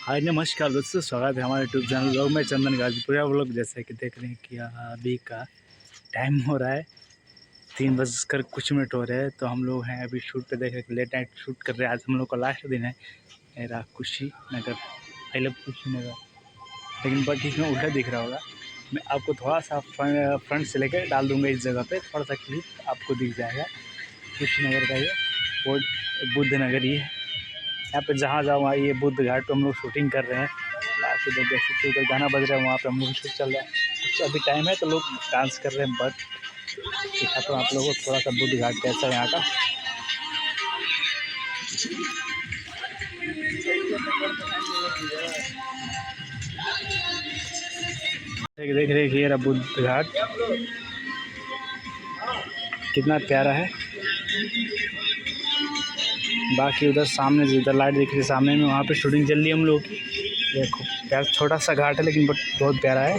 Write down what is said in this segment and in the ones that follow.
हाय नमस्कार दोस्तों, स्वागत है हमारे यूट्यूब चैनल व्लॉग में। चंदन गाजीपुरा व्लॉग। जैसे कि देख रहे हैं कि अभी का टाइम हो रहा है 3:00 हो रहे हैं। तो हम लोग हैं अभी शूट पे, देख रहे हैं लेट नाइट शूट कर रहे हैं। आज हम लोग का लास्ट दिन है मेरा कुशीनगर, आई लव कुशीनगर। लेकिन बट इसमें उल्टा दिख रहा होगा। मैं आपको थोड़ा सा फ्रंट से लेकर डाल दूँगा इस जगह पे, थोड़ा सा क्लिप आपको दिख जाएगा कुशीनगर का। ये वो बुद्ध नगर ही है। यहाँ पे जहाँ जाओ वहाँ ये बुद्ध घाट पे हम लोग शूटिंग कर रहे हैं। बाकी उधर देख सकते उधर गाना बज रहा है, वहाँ पे हम लोग शूट चल रहा है। कुछ अभी टाइम है तो लोग डांस कर रहे हैं। बट दिखाता हूँ आप लोगों को थोड़ा सा बुद्ध घाट कैसा है यहाँ का। देख रहे हैं ये रहा बुद्ध घाट, कितना प्यारा है। बाकी उधर सामने जिधर लाइट दिख रही है सामने में, वहाँ पे शूटिंग चल रही है हम लोग की। देखो प्यार, छोटा सा घाट है लेकिन बट बहुत प्यारा है।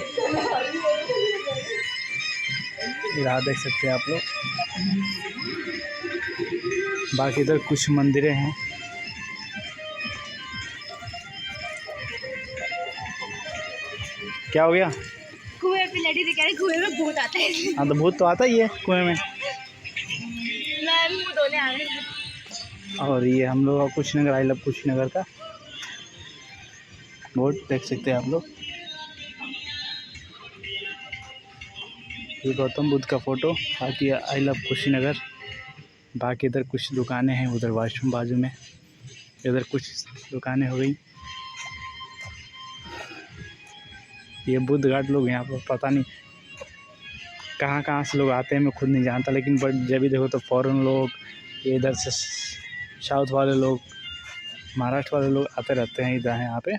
यहाँ देख सकते हैं आप लोग। बाकी इधर कुछ मंदिरें हैं। क्या हो गया? कुएं पे लड़ी दिखा रही, कुएं में भूत आता है। हाँ तो भूत तो आता ही है कुएं में। मैं मुंह धोने आ रही हूँ। और ये हम लोग कुशीनगर, आई लव कुशीनगर का बोर्ड देख सकते हैं आप लोग। ये गौतम बुद्ध का फोटो, बाकी आई लव कुशीनगर। बाकी इधर कुछ दुकानें हैं, उधर वॉशरूम बाजू में, इधर कुछ दुकानें हो गई। ये बुद्ध घाट लोग यहाँ पर पता नहीं कहाँ से लोग आते हैं, मैं खुद नहीं जानता। लेकिन बट जब भी देखो तो फॉरेन लोग, ये इधर से साउथ वाले लोग, महाराष्ट्र वाले लोग आते रहते हैं इधर यहाँ पे।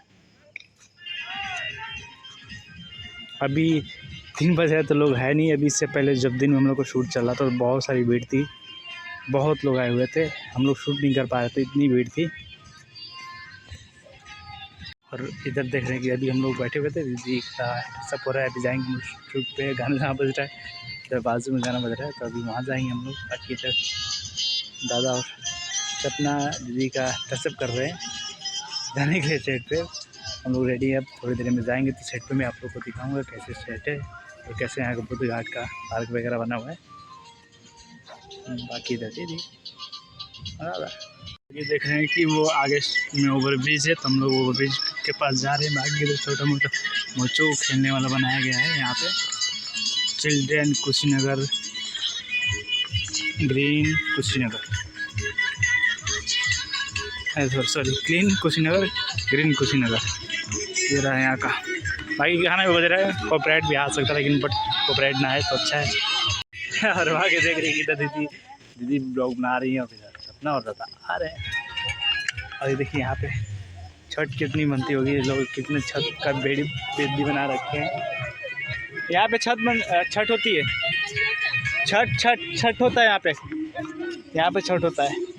अभी 3 बजे तो लोग है नहीं। अभी इससे पहले जब दिन में हम लोग को शूट चल रहा था तो बहुत सारी भीड़ थी, बहुत लोग आए हुए थे। हम लोग शूट नहीं कर पा रहे थे, इतनी भीड़ थी। और इधर देख रहे हैं कि अभी हम लोग बैठे हुए थे, दीदी का सब हो रहा है। अभी जाएंगे शूट पे, गाना जहाँ बज रहा है इधर बाजू में गाना बज रहा है, तो अभी वहाँ जाएंगे हम लोग। बाकी इधर दादा और सपना दीदी का टचअप कर रहे हैं जाने के लिए सेट पे। हम लोग रेडी है, अब थोड़ी देर में जाएंगे। तो सेट पे मैं आप लोग को दिखाऊंगा कैसे सेट है और कैसे यहाँ का बुद्ध घाट का पार्क वगैरह बना हुआ है। बाकी इधर दीदी ये देख रहे हैं कि वो आगे में ओवर ब्रिज है, तो हम लोग ओवर ब्रिज के पास जा रहे हैं। बाकी इधर छोटा मोटा बच्चों को खेलने वाला बनाया गया है यहाँ पे। Children Kushinagar, green Kushinagar, sorry clean Kushinagar, green Kushinagar, ये रहा है यहाँ का। बाकी गाना भी बज रहा है, कॉपीराइट भी आ सकता है लेकिन बट कॉपीराइट ना है तो अच्छा है। और वहाँ के देख रही है इधर दीदी ब्लॉग बना रही है, और इधर सपना और दादा आ रहे हैं। और ये देखिए यहाँ पे छठ कितनी बनती होगी, लोग कितने छत का बेदी बना रखे हैं। यहाँ पे छठ होती है, छठ होता है यहाँ पे छठ होता है।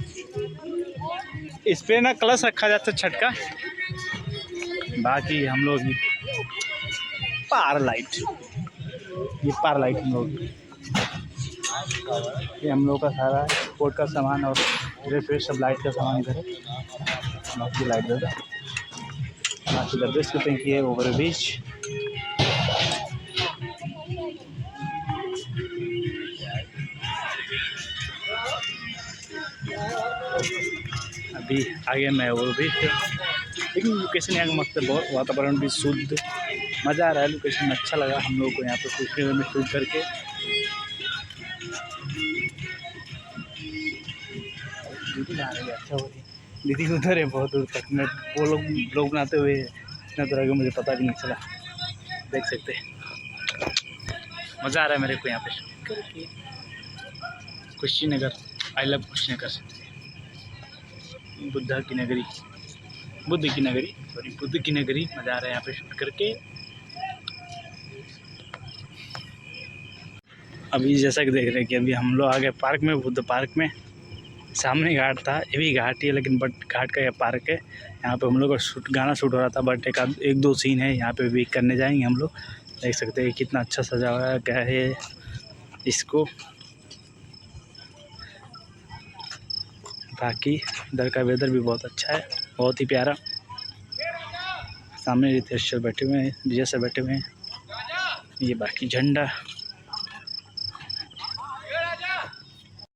इस पे ना कलश रखा जाता है छठ का। बाकी हम लोग पार लाइट, ये पार लाइट हम लोग, ये हम लोग का सारा स्पोर्ट का सामान और ड्रेस सब लाइट का सामान इधर है। बाकी लाइट दादा, बाकी ड्रेस के टंकी है, ओवर ब्रिज। अभी आगे मैं ओवर ब्रिज, लेकिन लोकेशन यहाँ का मस्त है, बहुत वातावरण भी शुद्ध, मज़ा आ रहा है। लोकेशन अच्छा लगा हम लोग को यहाँ पे कुशीनगर में शूट करके। दीदी आ रही है, अच्छा हो रही है। दीदी उधर है बहुत दूर तक, मैं वो लोग बनाते हुए इतना तरह का मुझे पता भी नहीं चला। देख सकते हैं मज़ा आ रहा है मेरे को यहाँ पे शूट करके। कुशीनगर, आई लव कुशीनगर, बुद्ध की नगरी, बुद्ध की नगरी, मज़ा आ रहा है यहाँ पे शूट करके। अभी जैसा कि देख रहे हैं कि अभी हम लोग आ गए पार्क में, बुद्ध पार्क में। सामने घाट था, ये भी घाट ही है लेकिन बट घाट का ये पार्क है। यहाँ पे हम लोग का गाना शूट हो रहा था, बट एक दो सीन है यहाँ पे भी करने जाएंगे हम लोग। देख सकते हैं कितना अच्छा सजा हुआ है, क्या है इसको। बाकी इधर का वेदर भी बहुत अच्छा है, बहुत ही प्यारा। सामने रितेश सर बैठे हुए हैं, विजय सर बैठे हुए हैं, ये बाकी झंडा